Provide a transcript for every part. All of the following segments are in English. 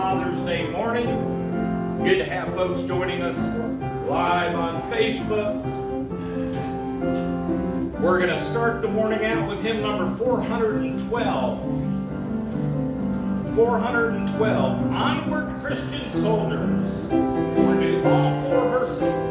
Father's Day morning. Good to have folks joining us live on Facebook. We're going to start the morning out with hymn number 412. 412, Onward Christian Soldiers. We're going to do all four verses.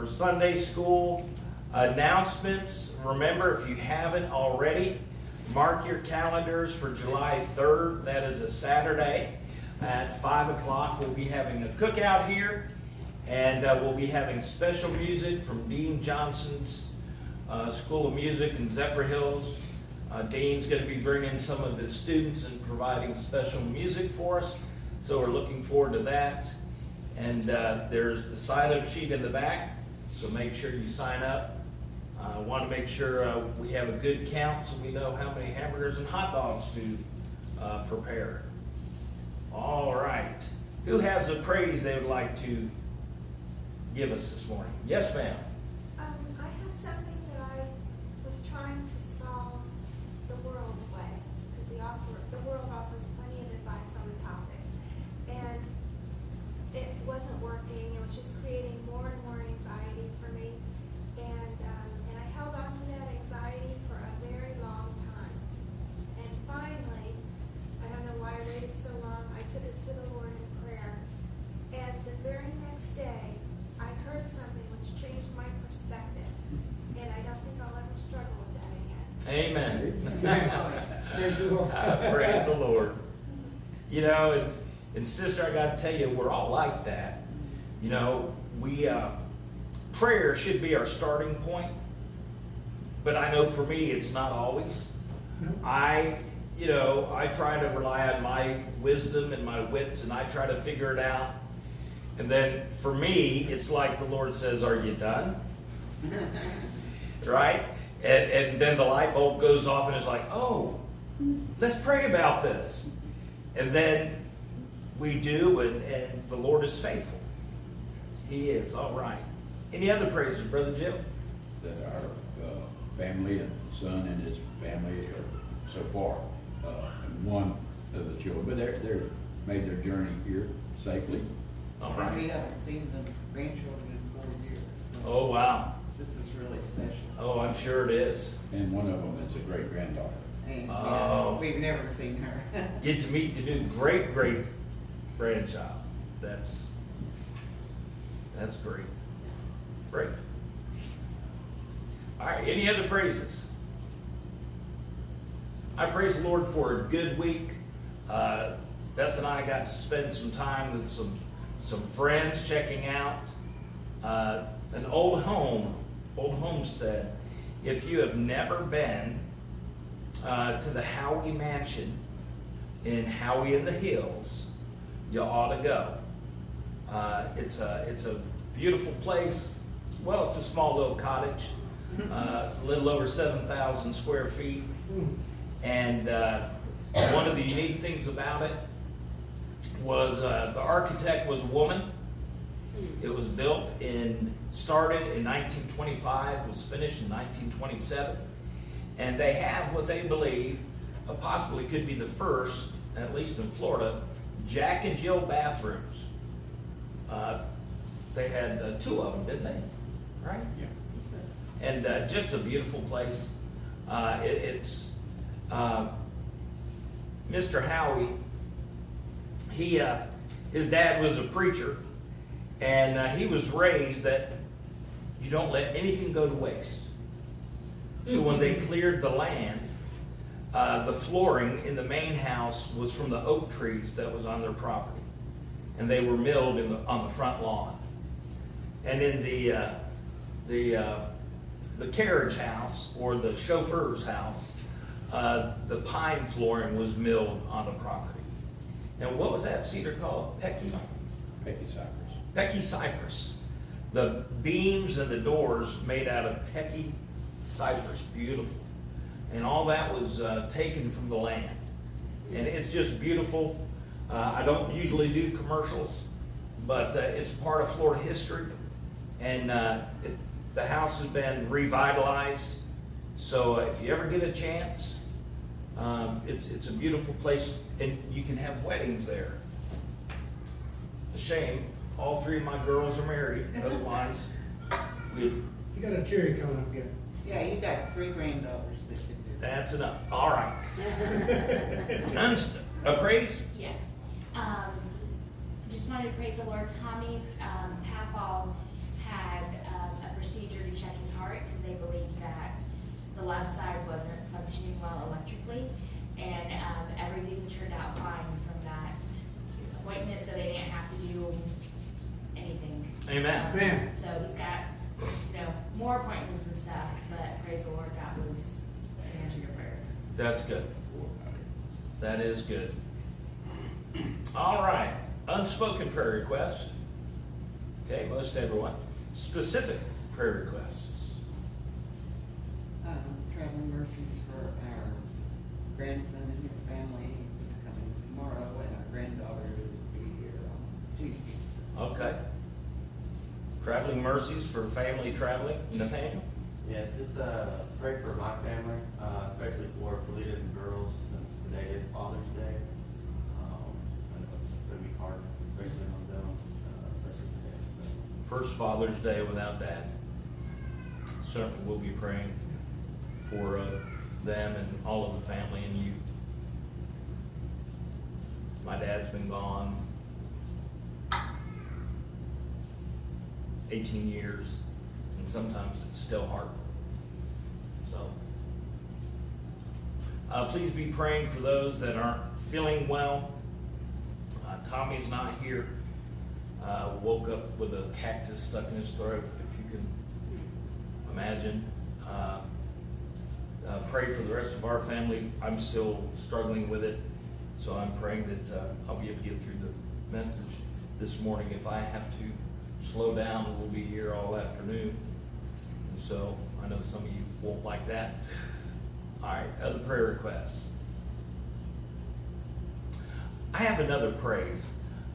Sunday school announcements. Remember, if you haven't already, mark your calendars for July 3rd. That is a Saturday at 5 o'clock. We'll be having a cookout here, and we'll be having special music from Dean Johnson's School of Music in Zephyrhills. Dean's going to be bringing some of his students and providing special music for us, so we're looking forward to that. And there's the sign-up sheet in the back. So make sure you sign up. I want to make sure we have a good count so we know how many hamburgers and hot dogs to prepare. All right. Who has a praise they would like to give us this morning? Yes, ma'am. I had something that I was trying to solve the world's way, because the world offers plenty of advice on the topic. And it wasn't working. It was just creating more and more anxiety for me. And I held on to that anxiety for a very long time. And finally, I don't know why I waited so long, I took it to the Lord in prayer. And the very next day, I heard something which changed my perspective Amen. Praise the Lord. Praise the Lord. You know, and sister, I got to tell you, we're all like that. You know, prayer should be our starting point, but I know for me, it's not always. I try to rely on my wisdom and my wits, and I try to figure it out. And then for me, it's like the Lord says, "Are you done?" Right? And then the light bulb goes off, and it's like, "Oh, let's pray about this." And then we do, and the Lord is faithful. He is. All right. Any other praises, Brother Jim? That our family and son and his family are so far, and one of the children, but they're made their journey here safely. All And right. we haven't seen the grandchildren in 4 years. So Oh, wow. this is really special. Oh, I'm sure it is. And one of them is a great granddaughter. And Oh. we've never seen her. Get to meet the new great grandchild. That's great. Great. All right. Any other praises? I praise the Lord for a good week. Beth and I got to spend some time with some friends checking out an old homestead. If you have never been to the Howie Mansion in Howie in the Hills, you ought to go. It's a beautiful place. Well, it's a small little cottage, a little over 7,000 square feet. And one of the unique things about it was the architect was a woman. It was started in 1925, was finished in 1927. And they have what they believe possibly could be the first, at least in Florida, Jack and Jill bathrooms. They had 2 of them, didn't they? Right? Yeah. And just a beautiful place. Mr. Howie, his dad was a preacher, and he was raised that you don't let anything go to waste. So when they cleared the land, the flooring in the main house was from the oak trees that was on their property, and they were milled on the front lawn. And in the carriage house, or the chauffeur's house, the pine flooring was milled on the property. And what was that cedar called? Becky Cypress. Pecky cypress. The beams and the doors made out of Pecky cypress, beautiful. And all that was taken from the land. And it's just beautiful. I don't usually do commercials, but it's part of Florida history. And the house has been revitalized. So if you ever get a chance, it's a beautiful place, and you can have weddings there. A shame, all 3 of my girls are married. Otherwise, You got a cherry coming up yet. Yeah, you got 3 granddaughters that can do that. that's enough. All right. A praise? Yes. Just wanted to praise the Lord. Tommy's Papaw had a procedure to check his heart because they believed that the left side wasn't functioning well electrically, and everything turned out fine from that appointment, so they didn't have to do anything. Amen. Man, So he's got, more appointments and stuff, but praise the Lord, that was an answer to your prayer. That's good. That is good. All right. Unspoken prayer request. Okay, most everyone. Specific prayer requests. Traveling mercies for our grandson and his family who's coming tomorrow, and our granddaughter who will be here on Tuesday. Okay. Traveling mercies for family traveling. Nathaniel? Yes, just pray for my family, especially for Felita and the girls, since today is Father's Day. I know it's going to be hard, especially on them, especially today. So, First Father's Day without Dad. Certainly we'll be praying for them and all of the family and you. My dad's been gone 18 years, and sometimes it's still hard. So Please be praying for those that aren't feeling well. Tommy's not here. Woke up with a cactus stuck in his throat, if you can imagine. Pray for the rest of our family. I'm still struggling with it, so I'm praying that I'll be able to get through the message this morning. If I have to slow down, we'll be here all afternoon. And so I know some of you won't like that. All right, other prayer requests. I have another praise.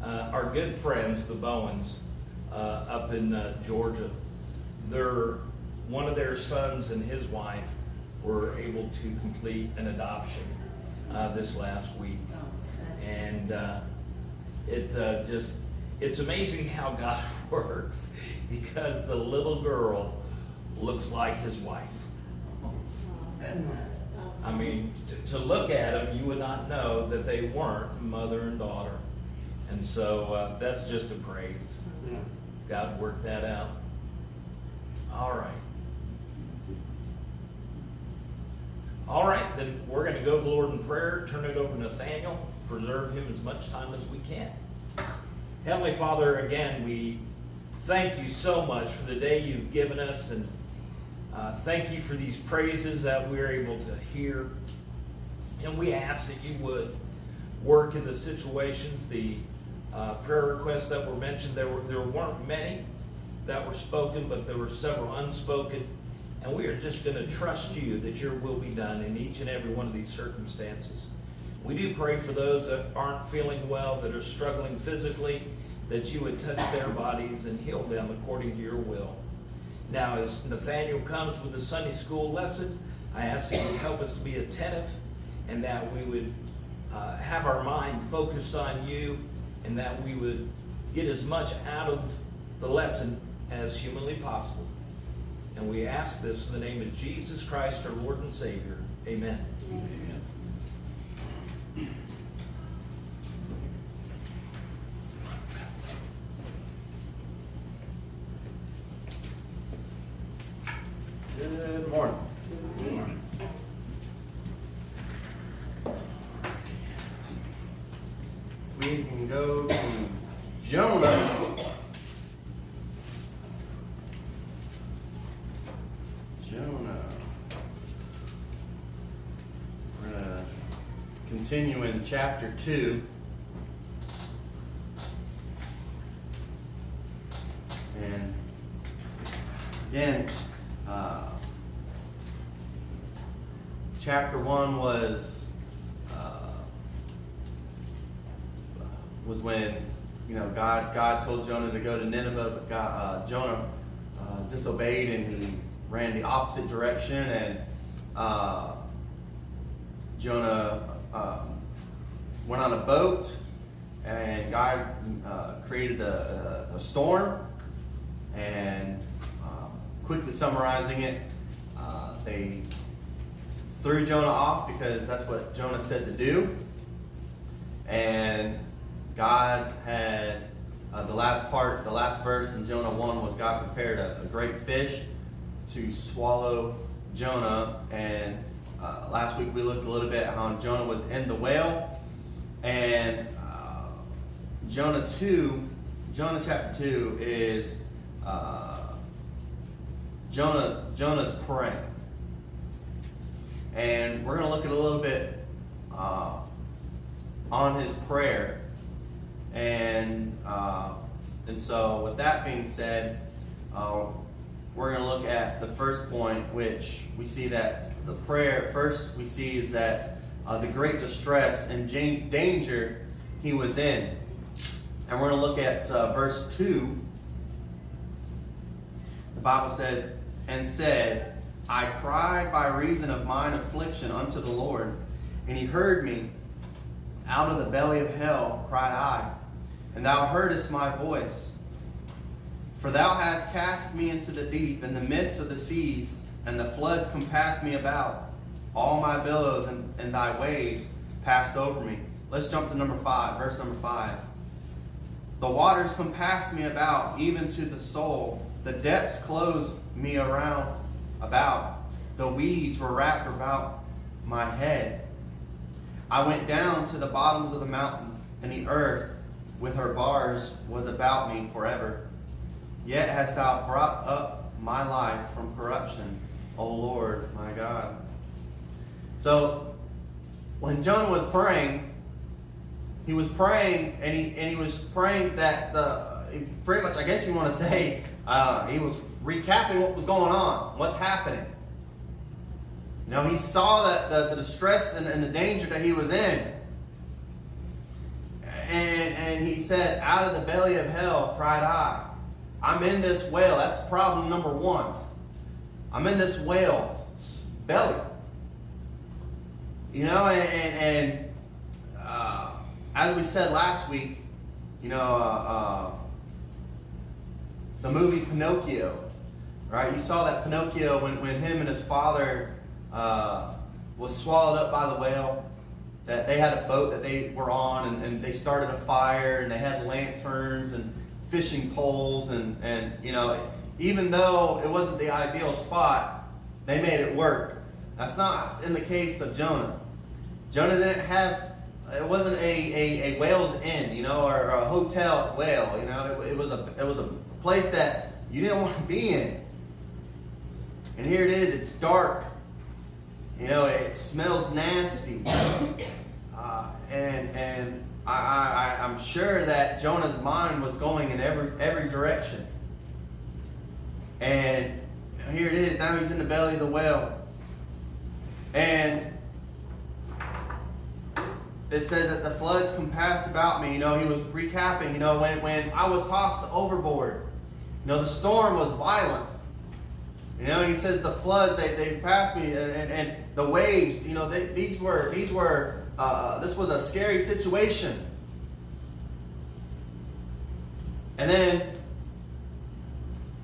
Our good friends, the Bowens, up in Georgia, one of their sons and his wife were able to complete an adoption this last week. And it's amazing how God works, because the little girl looks like his wife. I mean, to look at them, you would not know that they weren't mother and daughter. And so that's just a praise. God worked that out. All right. All right, then we're going to go to the Lord in prayer, turn it over to Nathaniel, preserve him as much time as we can. Heavenly Father, again, we thank you so much for the day you've given us, and thank you for these praises that we're able to hear. And we ask that you would work in the situations, the prayer requests that were mentioned. There weren't many that were spoken, but there were several unspoken. And we are just going to trust you that your will be done in each and every one of these circumstances. We do pray for those that aren't feeling well, that are struggling physically, that you would touch their bodies and heal them according to your will. Now, as Nathaniel comes with the Sunday school lesson, I ask that you help us to be attentive, and that we would have our mind focused on you, and that we would get as much out of the lesson as humanly possible. And we ask this in the name of Jesus Christ, our Lord and Savior. Amen. Amen. Good morning. We can go to Jonah. We're going to continue in chapter 2. And again, chapter 1 was when God told Jonah to go to Nineveh, but Jonah disobeyed, and he ran the opposite direction, and Jonah went on a boat, and God created a storm. And quickly summarizing it, they threw Jonah off because that's what Jonah said to do. And God had the last verse in Jonah 1 was God prepared a great fish to swallow Jonah. And last week we looked a little bit at how Jonah was in the whale. And Jonah chapter 2 is Jonah's praying. And we're going to look at a little bit on his prayer. And so with that being said, we're going to look at the first point, which we see that the prayer, first we see is that the great distress and danger he was in. And we're going to look at verse 2. The Bible said, and said, I cried by reason of mine affliction unto the Lord, and he heard me. Out of the belly of hell cried I, and thou heardest my voice. For thou hast cast me into the deep, in the midst of the seas, and the floods compassed me about. All my billows and thy waves passed over me. Let's jump to verse number 5. The waters compassed me about, even to the soul. The depths closed me around about. The weeds were wrapped about my head. I went down to the bottoms of the mountain, and the earth with her bars was about me forever. Yet hast thou brought up my life from corruption, O Lord my God. So when Jonah was praying, he was praying, and he was praying that pretty much, I guess you want to say, he was recapping what was going on, what's happening. You know, he saw that the distress and the danger that he was in. And he said, out of the belly of hell cried I. I'm in this whale. That's problem number one. I'm in this whale's belly. You know, and as we said last week, you know, the movie Pinocchio, right? You saw that Pinocchio when him and his father was swallowed up by the whale. That they had a boat that they were on, and they started a fire, and they had lanterns and fishing poles, and you know, even though it wasn't the ideal spot, they made it work. That's not in the case of Jonah. Jonah didn't have, it wasn't a whale's inn, you know, or a hotel whale, you know. It was a place that you didn't want to be in. And here it is, it's dark. You know, it smells nasty. And I'm sure that Jonah's mind was going in every direction. And here it is, now he's in the belly of the whale. And it says that the floods compassed about me. You know, he was recapping, you know, when I was tossed overboard. You know, the storm was violent. You know, he says the floods, they passed me, and the waves, you know, this was a scary situation. And then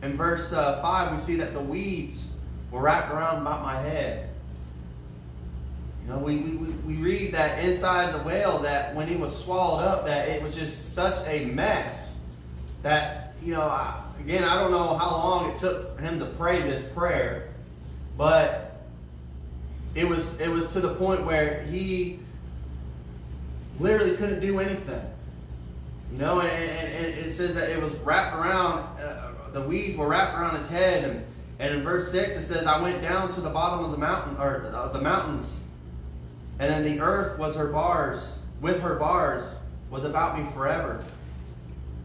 in verse 5, we see that the weeds were wrapped around about my head. You know, we read that inside the whale, that when he was swallowed up, that it was just such a mess that, you know, again, I don't know how long it took him to pray this prayer, but it was to the point where he literally couldn't do anything. You know, and it says that it was wrapped around, the weeds were wrapped around his head, and in verse 6 it says, I went down to the bottom of the mountain, or the mountains, and then the earth was her bars, with her bars was about me forever.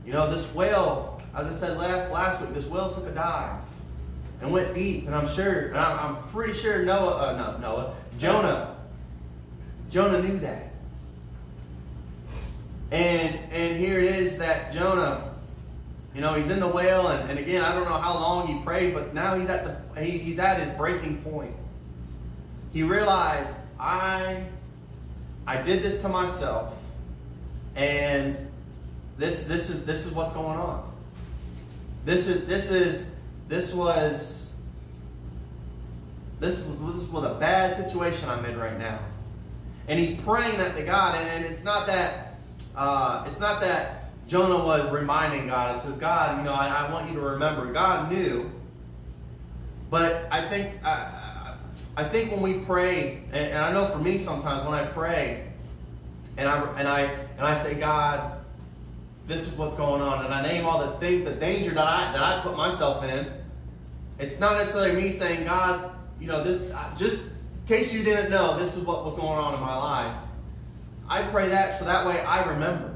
You know, this whale, as I said last week, this whale took a dive and went deep, and I'm pretty sure Jonah knew that. And here it is that Jonah, you know, he's in the whale, and again, I don't know how long he prayed, but now he's at his breaking point. He realized, I did this to myself, and this is what's going on. This was a bad situation I'm in right now. And he's praying that to God, and it's not that Jonah was reminding God. It says, God, you know, I want you to remember. God knew, but I think when we pray, and I know for me sometimes when I pray, and I say, God, this is what's going on, and I name all the things, the danger that I put myself in. It's not necessarily me saying, God, you know, this, just in case you didn't know, this is what was going on in my life. I pray that so that way I remember.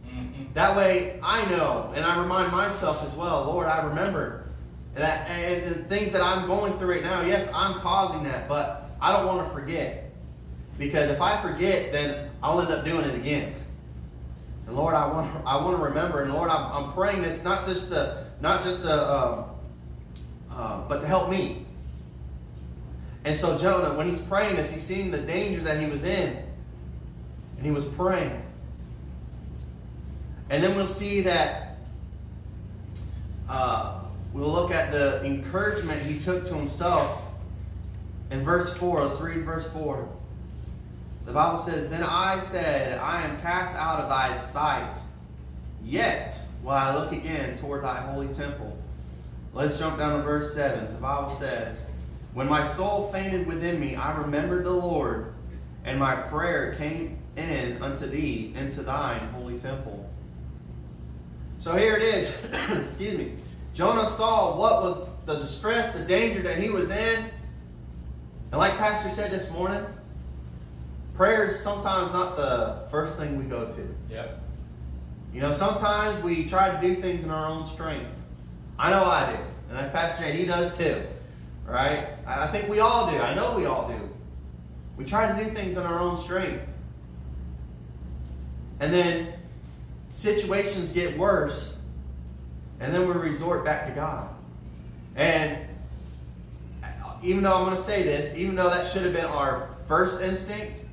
Mm-hmm. That way I know, and I remind myself as well, Lord, I remember. And the things that I'm going through right now, yes, I'm causing that, but I don't want to forget. Because if I forget, then I'll end up doing it again. And Lord, I want to remember. And Lord, I'm praying this not just but to help me. And so Jonah, when he's praying this, he's seeing the danger that he was in, and he was praying. And then we'll see that we'll look at the encouragement he took to himself in verse 4. Let's read verse 4. The Bible says, Then I said, I am cast out of thy sight, yet will I look again toward thy holy temple. Let's jump down to verse 7. The Bible says, When my soul fainted within me, I remembered the Lord, and my prayer came in unto thee into thine holy temple. So here it is. Excuse me. Jonah saw what was the distress, the danger that he was in. And like Pastor said this morning, prayer is sometimes not the first thing we go to. Yep. You know, sometimes we try to do things in our own strength. I know I do. And as Pastor said, he does too. Right? I think we all do. I know we all do. We try to do things in our own strength. And then situations get worse. And then we resort back to God. And even though I'm going to say this, even though that should have been our first instinct,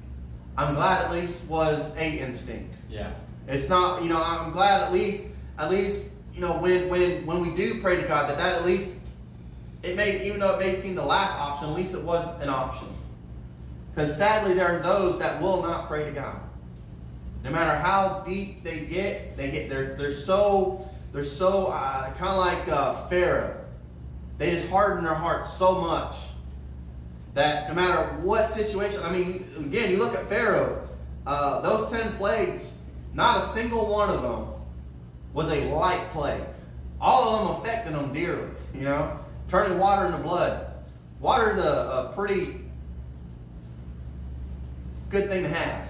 I'm glad at least was a instinct. Yeah. It's not, you know, I'm glad at least, you know, when we do pray to God, that at least, it may, even though it may seem the last option, at least it was an option. Because sadly, there are those that will not pray to God. No matter how deep they get, they're so kind of like Pharaoh. They just harden their hearts so much that no matter what situation, I mean, again, you look at Pharaoh, those 10 plagues, not a single one of them was a light plague. All of them affected them dearly, you know, turning water into blood. Water is a pretty good thing to have.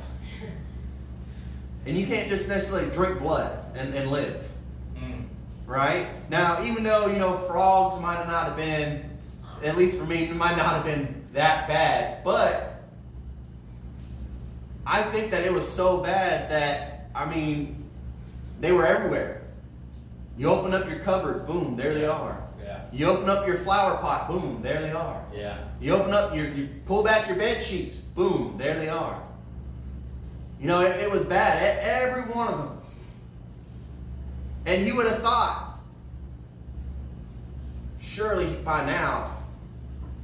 And you can't just necessarily drink blood and live. Right? Now, even though, you know, frogs might not have been, at least for me, it might not have been that bad, but I think that it was so bad that, I mean, they were everywhere. You open up your cupboard, boom, there they are. Yeah. You open up your flower pot, boom, there they are. Yeah. You open up, you pull back your bed sheets, boom, there they are. You know, it was bad, every one of them. And you would have thought, surely by now,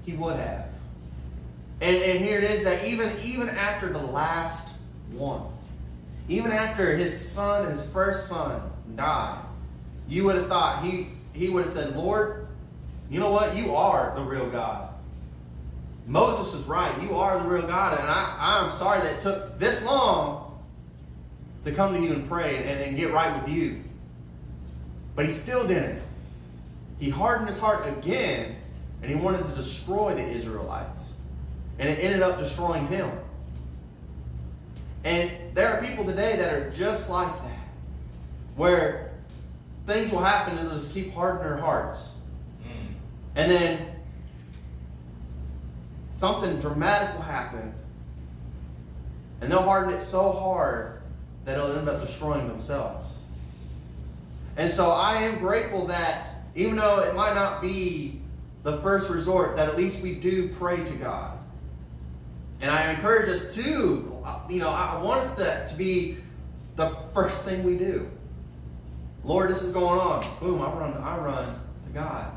he would have. And here it is that even after the last one, even after his son, his first son, died, you would have thought he would have said, Lord, you know what? You are the real God. Moses is right. You are the real God. And I'm sorry that it took this long to come to you and pray and get right with you. But he still didn't. He hardened his heart again, and he wanted to destroy the Israelites. And it ended up destroying him. And there are people today that are just like that, where things will happen and they'll just keep hardening their hearts. And then something dramatic will happen, and they'll harden it so hard that it'll end up destroying themselves. And so I am grateful that even though it might not be the first resort, that at least we do pray to God. And I encourage us to, you know, I want us to be the first thing we do. Lord, this is going on. Boom, I run to God.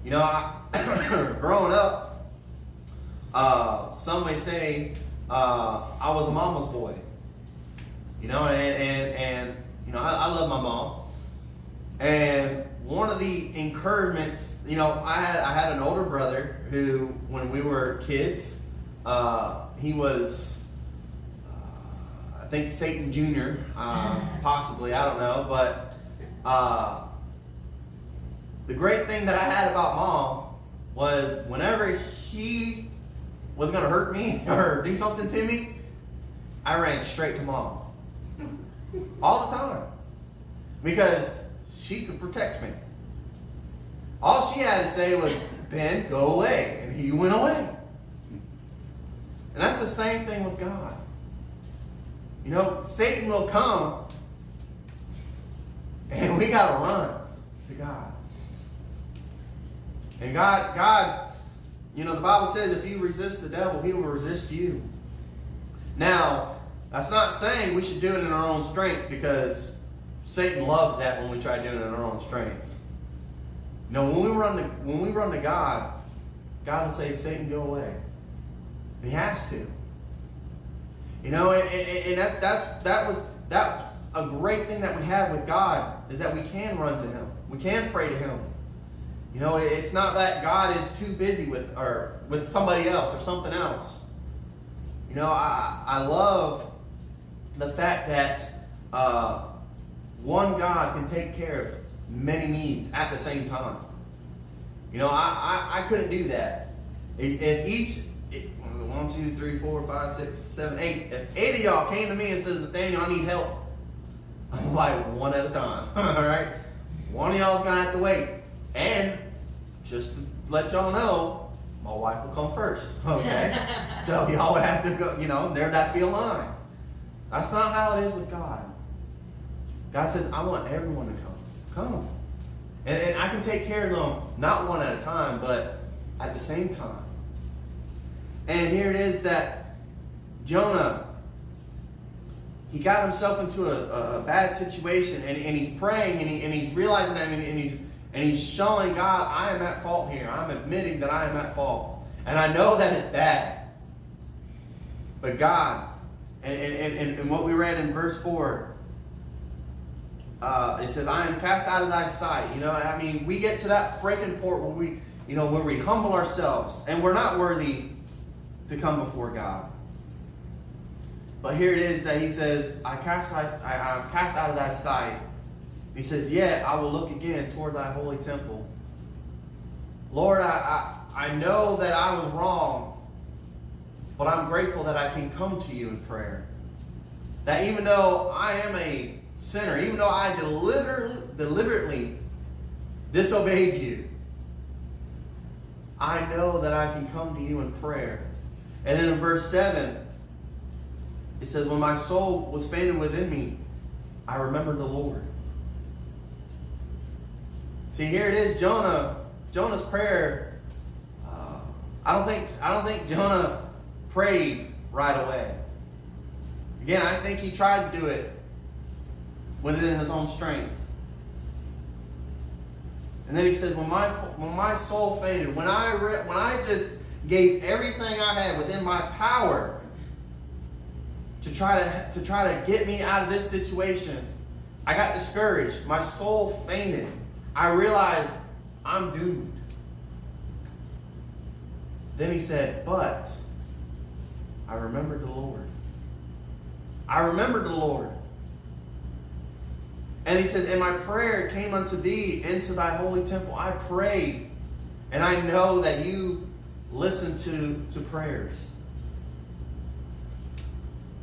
You know, growing up, some may say I was a mama's boy. You know, and you know, I love my mom. And one of the encouragements, you know, I had an older brother who, when we were kids, he was, I think Satan Jr., possibly, I don't know, but the great thing that I had about Mom was whenever he was going to hurt me or do something to me, I ran straight to Mom. All the time. Because she could protect me. All she had to say was, Ben, go away. And he went away. And that's the same thing with God. You know, Satan will come, and we got to run to God. And God, you know, the Bible says if you resist the devil, he will resist you. Now, that's not saying we should do it in our own strength, because Satan loves that when we try doing it in our own strengths. No, when we run to God, God will say, Satan, go away. And he has to. You know, and that was a great thing that we have with God, is that we can run to him. We can pray to him. You know, it's not that God is too busy with somebody else or something else. You know, I love the fact that one God can take care of many needs at the same time. You know, I couldn't do that. If each 1, 2, 3, 4, 5, 6, 7, 8. If 8 of y'all came to me and says, Nathaniel, I need help, I'm like, one at a time. All right? One of y'all's gonna have to wait. And just to let y'all know, my wife will come first. Okay? So y'all would have to go, you know, there'd have to be a line. That's not how it is with God. God says, I want everyone to come. Come. And I can take care of them, not one at a time, but at the same time. And here it is that Jonah, he got himself into a bad situation, and he's praying, and he's realizing that, and he's showing God, I am at fault here. I'm admitting that I am at fault. And I know that it's bad. But God, and what we read in verse 4, it says, I am cast out of thy sight. You know, I mean, we get to that breaking point where we humble ourselves, and we're not worthy to come before God. But here it is that he says, I'm cast out of thy sight. He says, yet I will look again toward thy holy temple. Lord, I know that I was wrong, but I'm grateful that I can come to you in prayer. That even though I am a sinner, even though I deliberately disobeyed you, I know that I can come to you in prayer. And then in verse 7, it says, when my soul was fainted within me, I remembered the Lord. See, here it is, Jonah's prayer. I don't think Jonah prayed right away. Again, I think he tried to do it within his own strength. And then he said, when my soul fainted, when I just gave everything I had within my power to try to get me out of this situation, I got discouraged. My soul fainted. I realized I'm doomed. Then he said, but I remembered the Lord. I remembered the Lord. And he says, and my prayer came unto thee into thy holy temple. I prayed, and I know that you listen to prayers.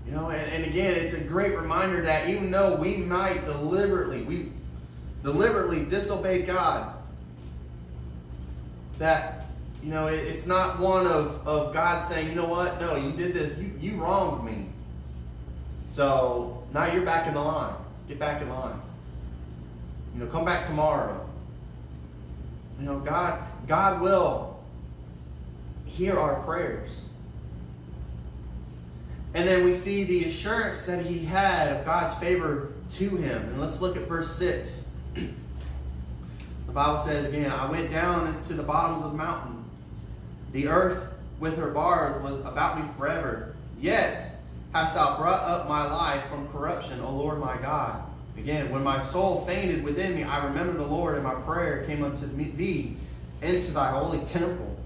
You know, and again, it's a great reminder that even though we might deliberately disobey God, that, you know, it's not one of God saying, you know what, no, you did this, you wronged me. So now you're back in the line. Get back in line. You know, come back tomorrow. You know, God will hear our prayers. And then we see the assurance that he had of God's favor to him. And let's look at verse 6. The Bible says again, I went down into the bottoms of the mountain. The earth with her bars was about me forever. Yet hast thou brought up my life from corruption, O Lord my God. Again, when my soul fainted within me, I remembered the Lord, and my prayer came unto thee into thy holy temple.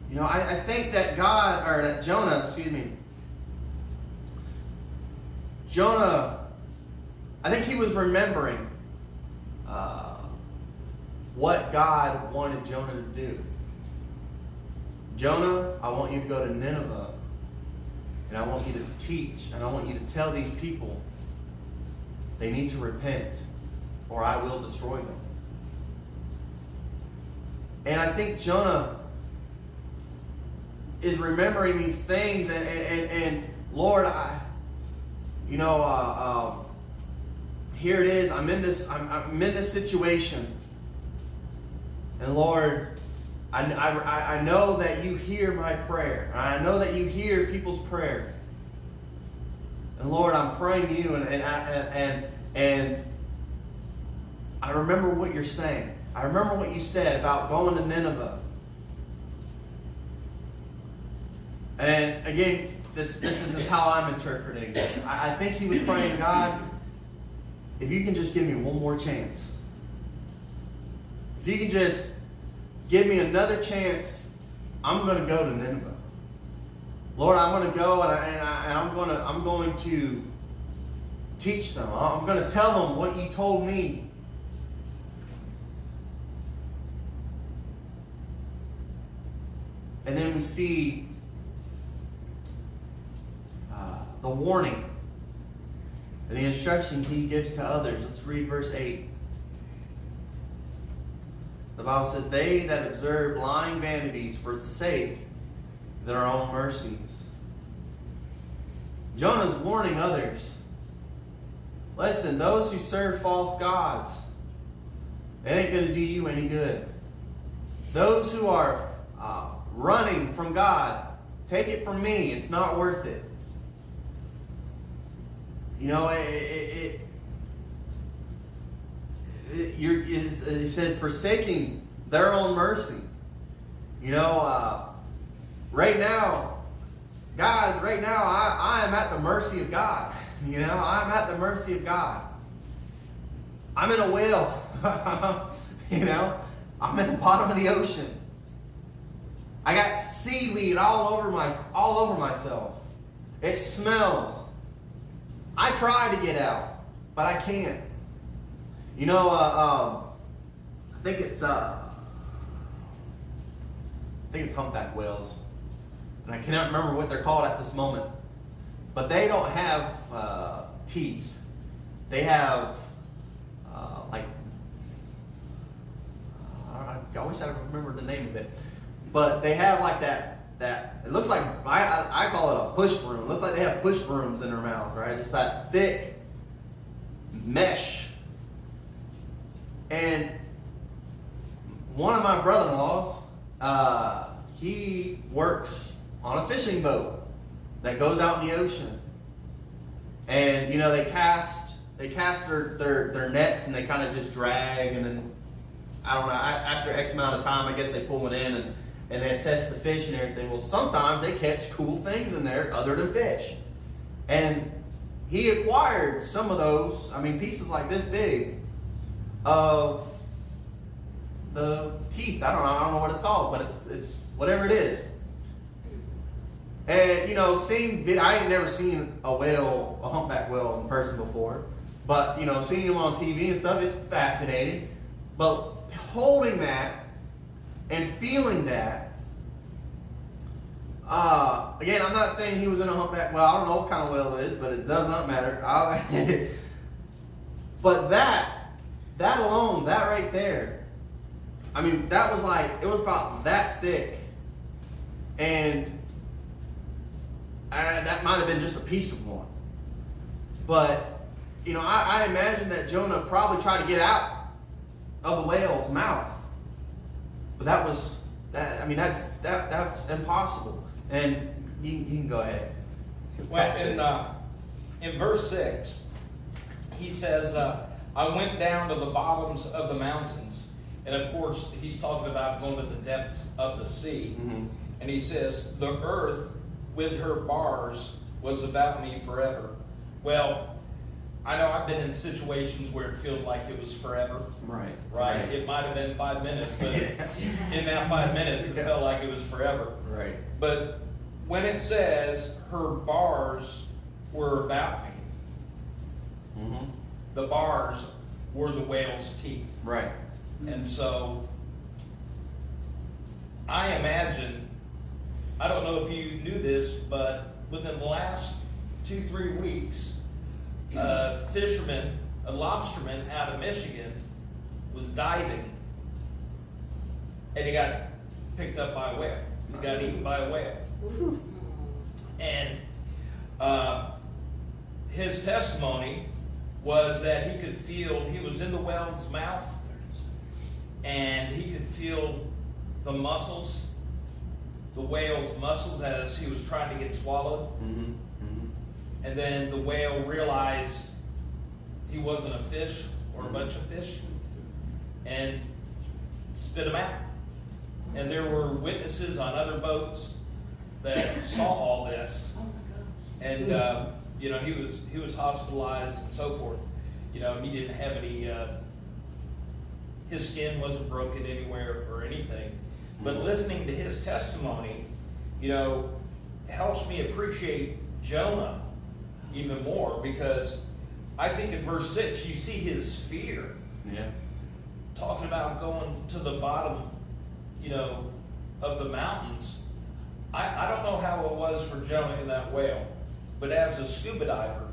You know, I think that Jonah, I think he was remembering what God wanted Jonah to do. Jonah, I want you to go to Nineveh, and I want you to teach, and I want you to tell these people they need to repent, or I will destroy them. And I think Jonah is remembering these things, and Lord, here it is. I'm in this situation, and Lord, I know that you hear my prayer. I know that you hear people's prayer, and Lord, I'm praying to you, and I remember what you're saying. I remember what you said about going to Nineveh. And again, this is how I'm interpreting it. I think he was praying, God, if you can just give me one more chance. If you can just give me another chance, I'm going to go to Nineveh. Lord, I'm going to go and I'm going to teach them. I'm going to tell them what you told me. And then we see the warning and the instruction he gives to others. Let's read verse 8. The Bible says, they that observe lying vanities forsake their own mercies. Jonah's warning others. Listen, those who serve false gods, it ain't going to do you any good. Those who are running from God, take it from me, it's not worth it. You know, it said forsaking their own mercy. You know, right now, guys, I am at the mercy of God. You know, I'm at the mercy of God. I'm in a whale. You know, I'm at the bottom of the ocean. I got seaweed all over myself. It smells. I try to get out, but I can't. You know, I think it's humpback whales, and I cannot remember what they're called at this moment. But they don't have teeth. They have I wish I remembered the name of it. But they have like that it looks like, I call it a push broom. It looks like they have push brooms in their mouth, right? Just that thick mesh. And one of my brother-in-laws, he works on a fishing boat that goes out in the ocean. And, you know, they cast their nets and they kind of just drag, and then, I don't know, after X amount of time, I guess they pull it in and they assess the fish and everything. Well, sometimes they catch cool things in there other than fish. And he acquired some of those, pieces like this big, of the teeth. I don't know what it's called, but it's whatever it is. And, you know, I ain't never seen a humpback whale in person before. But, you know, seeing them on TV and stuff, it's fascinating. But holding that and feeling that, again, I'm not saying he was in a humpback whale. I don't know what kind of whale it is, but it does not matter. But that alone, that right there, that was like, it was about that thick. And that might have been just a piece of one. But, you know, I imagine that Jonah probably tried to get out of the whale's mouth. But that's impossible. And you can go ahead. Well, in verse 6, he says, I went down to the bottoms of the mountains. And of course, he's talking about going to the depths of the sea. Mm-hmm. And he says, the earth with her bars was about me forever. Well, I know I've been in situations where it feels like it was forever. Right. It might have been 5 minutes, but in that 5 minutes, it felt like it was forever. Right. But when it says her bars were about me, Mm-hmm. the bars were the whale's teeth. Right. And so I imagine, I don't know if you knew this, but within the last 2-3 weeks, a fisherman, a lobsterman out of Michigan was diving, and he got picked up by a whale. He got eaten by a whale. And his testimony was that he could feel, he was in the whale's mouth, and he could feel the muscles, the whale's muscles, as he was trying to get swallowed. Mm-hmm. Mm-hmm. And then the whale realized he wasn't a fish or a bunch of fish and spit him out. And there were witnesses on other boats that saw all this. And, you know, he was hospitalized and so forth. You know, he didn't have any, his skin wasn't broken anywhere or anything. But listening to his testimony, you know, helps me appreciate Jonah even more, because I think in verse 6 you see his fear. Yeah. Talking about going to the bottom, you know, of the mountains. I don't know how it was for Jonah in that whale, but as a scuba diver,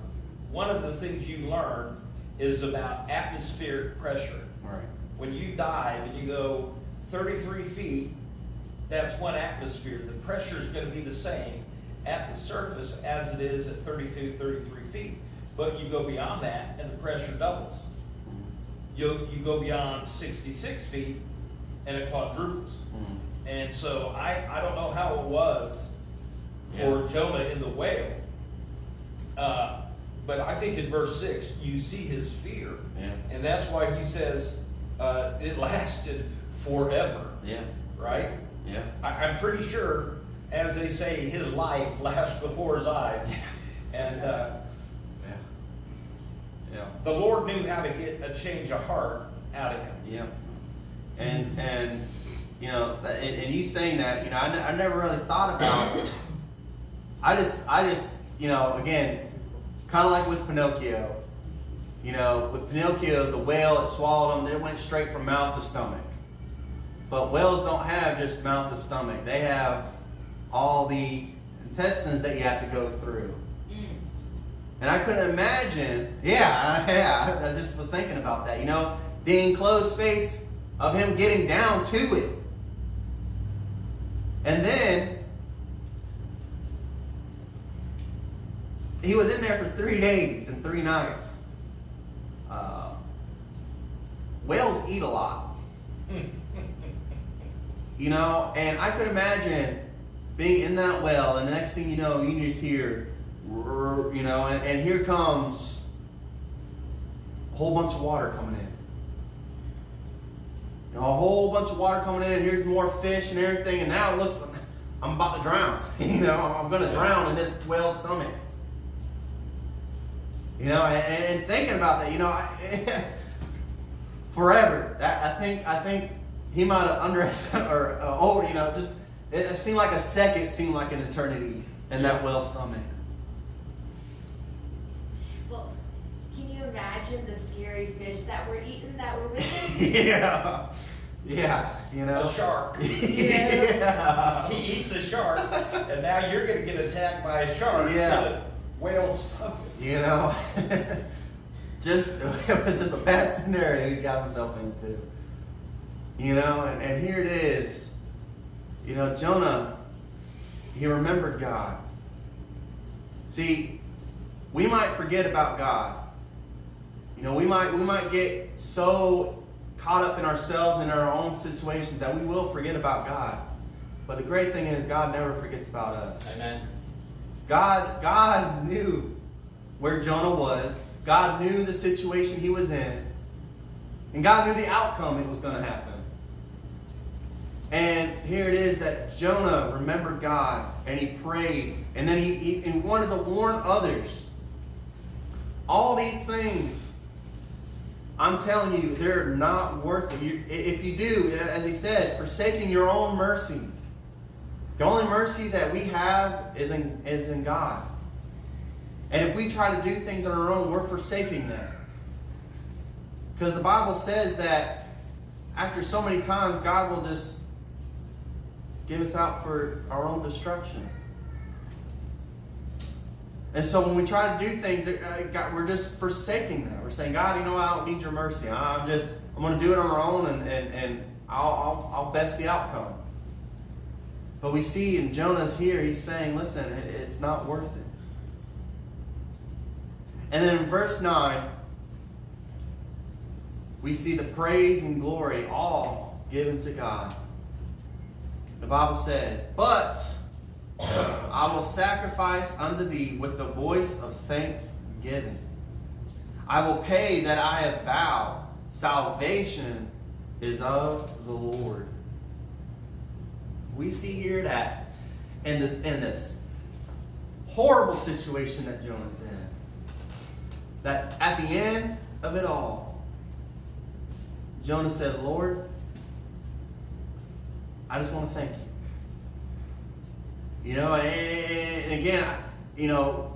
one of the things you learn is about atmospheric pressure. Right. When you dive and you go 33 feet, that's one atmosphere. The pressure is going to be the same at the surface as it is at 32, 33 feet. But you go beyond that and the pressure doubles. You go beyond 66 feet and it quadruples. Mm-hmm. And so I don't know how it was for Jonah in the whale. But I think in verse 6, you see his fear. Yeah. And that's why he says it lasted forever. Yeah. Right? Yeah. I'm pretty sure, as they say, his life flashed before his eyes. And Yeah. the Lord knew how to get a change of heart out of him. Yeah. And you know, and you saying that, you know, I never really thought about it. I just, you know, again, kind of like with Pinocchio. You know, with Pinocchio, the whale, it swallowed him, it went straight from mouth to stomach. But whales don't have just mouth to stomach. They have all the intestines that you have to go through. And I couldn't imagine, I just was thinking about that, you know, the enclosed space of him getting down to it. And then he was in there for 3 days and 3 nights. Whales eat a lot. You know, and I could imagine being in that whale, and the next thing you know, you just hear, you know, and here comes a whole bunch of water coming in. You know, a whole bunch of water coming in, and here's more fish and everything, and now it looks like I'm about to drown. You know, I'm going to drown in this whale's stomach. You know, and thinking about that, you know, forever. I think he might have underestimated, or you know, just it seemed like a second seemed like an eternity in that whale's stomach. Well, can you imagine the scary fish that were eaten that were with him? Yeah, you know. A shark. Yeah. He eats a shark, and now you're going to get attacked by a shark. Yeah. In a whale's stomach. You know, it was just a bad scenario he got himself into. You know, and here it is. You know, Jonah, he remembered God. See, we might forget about God. You know, we might get so caught up in ourselves and our own situations that we will forget about God. But the great thing is God never forgets about us. Amen. God knew where Jonah was. God knew the situation he was in. And God knew the outcome it was going to happen. And here it is that Jonah remembered God and he prayed. And then he wanted to warn others. All these things, I'm telling you, they're not worth it. If you do, as he said, forsaking your own mercy. The only mercy that we have is in God. And if we try to do things on our own, we're forsaking that. Because the Bible says that after so many times, God will just give us out for our own destruction. And so when we try to do things, we're just forsaking that. We're saying, God, you know, I don't need your mercy. I'm going to do it on our own, and I'll best the outcome. But we see in Jonah's here, he's saying, listen, it's not worth it. And then in verse 9, we see the praise and glory all given to God. The Bible said, but I will sacrifice unto thee with the voice of thanksgiving. I will pay that I have vowed. Salvation is of the Lord. We see here that in this horrible situation that Jonah's in, that at the end of it all, Jonah said, Lord, I just want to thank you. You know, and again, you know,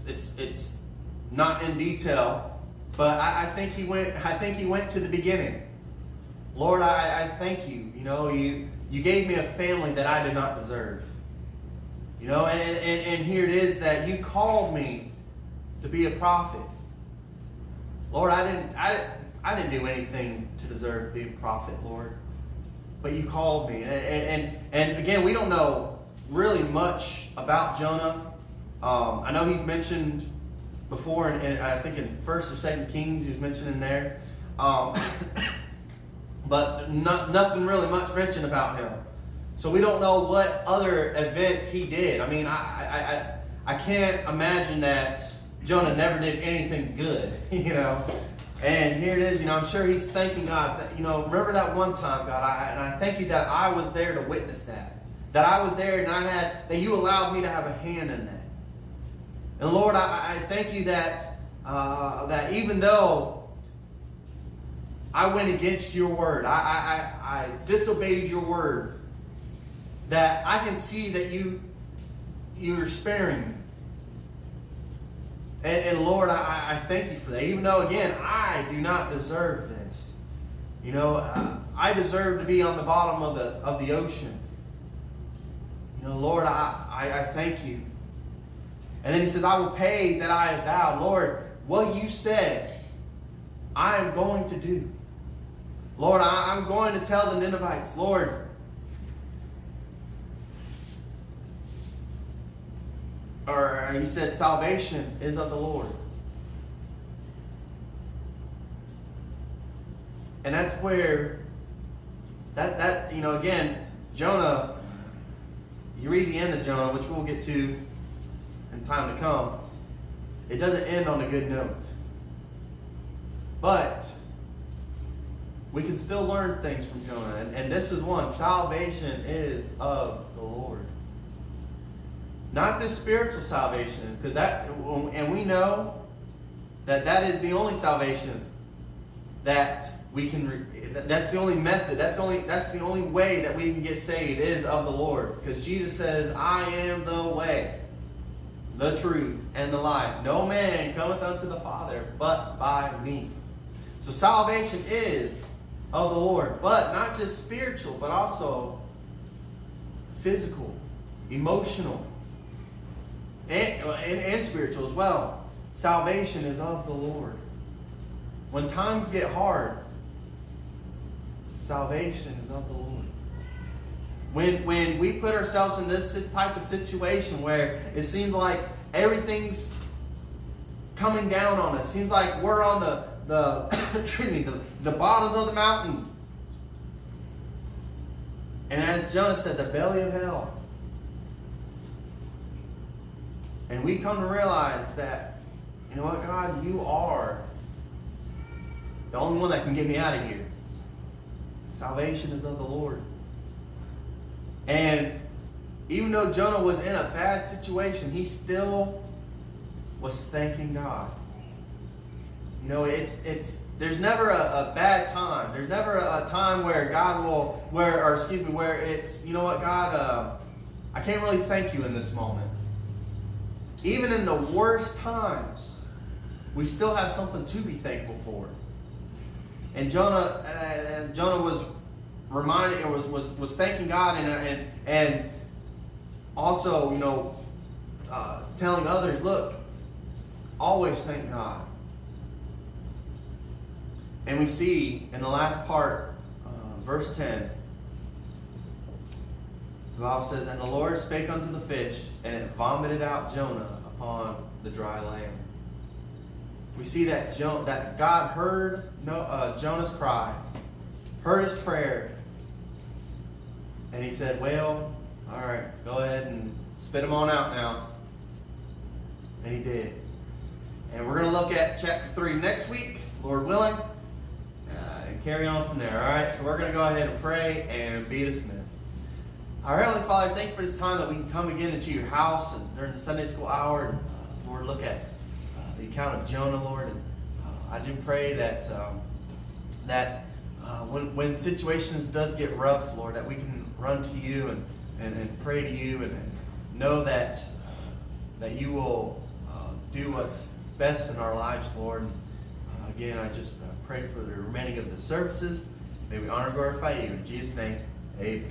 it's not in detail, but I think he went to the beginning. Lord, I thank you. You know, you gave me a family that I did not deserve. You know, and here it is that you called me to be a prophet. Lord, I didn't do anything to deserve to be a prophet, Lord. But you called me. And again, we don't know really much about Jonah. I know he's mentioned before, and I think in 1st or 2nd Kings he was mentioned in there. But nothing really much mentioned about him. So we don't know what other events he did. I mean, I can't imagine that Jonah never did anything good, you know. And here it is, you know, I'm sure he's thanking God. That, you know, remember that one time, God, and I thank you that I was there to witness that. That I was there and that you allowed me to have a hand in that. And Lord, I thank you that even though I went against your word, I disobeyed your word, that I can see that you're sparing me. And Lord, I thank you for that. Even though, again, I do not deserve this. You know, I deserve to be on the bottom of the ocean. You know, Lord, I thank you. And then he says, I will pay that I have vowed. Lord, what you said, I am going to do. Lord, I'm going to tell the Ninevites, Lord, or he said, salvation is of the Lord. And that's where, that you know, again, Jonah, you read the end of Jonah, which we'll get to in time to come, it doesn't end on a good note. But we can still learn things from Jonah. And this is one. Salvation is of the Lord. Not this spiritual salvation, because and we know that is the only salvation that we can. That's the only method. That's the only way that we can get saved is of the Lord. Because Jesus says, "I am the way, the truth, and the life. No man cometh unto the Father but by me." So salvation is of the Lord, but not just spiritual, but also physical, emotional. And spiritual as well. Salvation is of the Lord. When times get hard, salvation is of the Lord. When we put ourselves in this type of situation where it seems like everything's coming down on us, it seems like we're on the bottom of the mountain. And as Jonah said, the belly of hell. And we come to realize that, you know what, God, you are the only one that can get me out of here. Salvation is of the Lord. And even though Jonah was in a bad situation, he still was thanking God. You know, there's never a bad time. There's never a time where God will, where it's, you know what, God, I can't really thank you in this moment. Even in the worst times, we still have something to be thankful for. And Jonah was reminded, was thanking God and also, you know, telling others, look, always thank God. And we see in the last part, verse 10, the Bible says, "And the Lord spake unto the fish, and it vomited out Jonah upon the dry land." We see that God heard Jonah's cry, heard his prayer, and he said, well, all right, go ahead and spit them on out now. And he did. And we're going to look at chapter 3 next week, Lord willing, and carry on from there. All right, so we're going to go ahead and pray and be dismissed. Our Heavenly Father, thank you for this time that we can come again into your house and during the Sunday school hour and, Lord, look at the account of Jonah, Lord. And I do pray that when situations does get rough, Lord, that we can run to you and pray to you and know that you will do what's best in our lives, Lord. Again, I just pray for the remaining of the services. May we honor and glorify you. In Jesus' name, amen.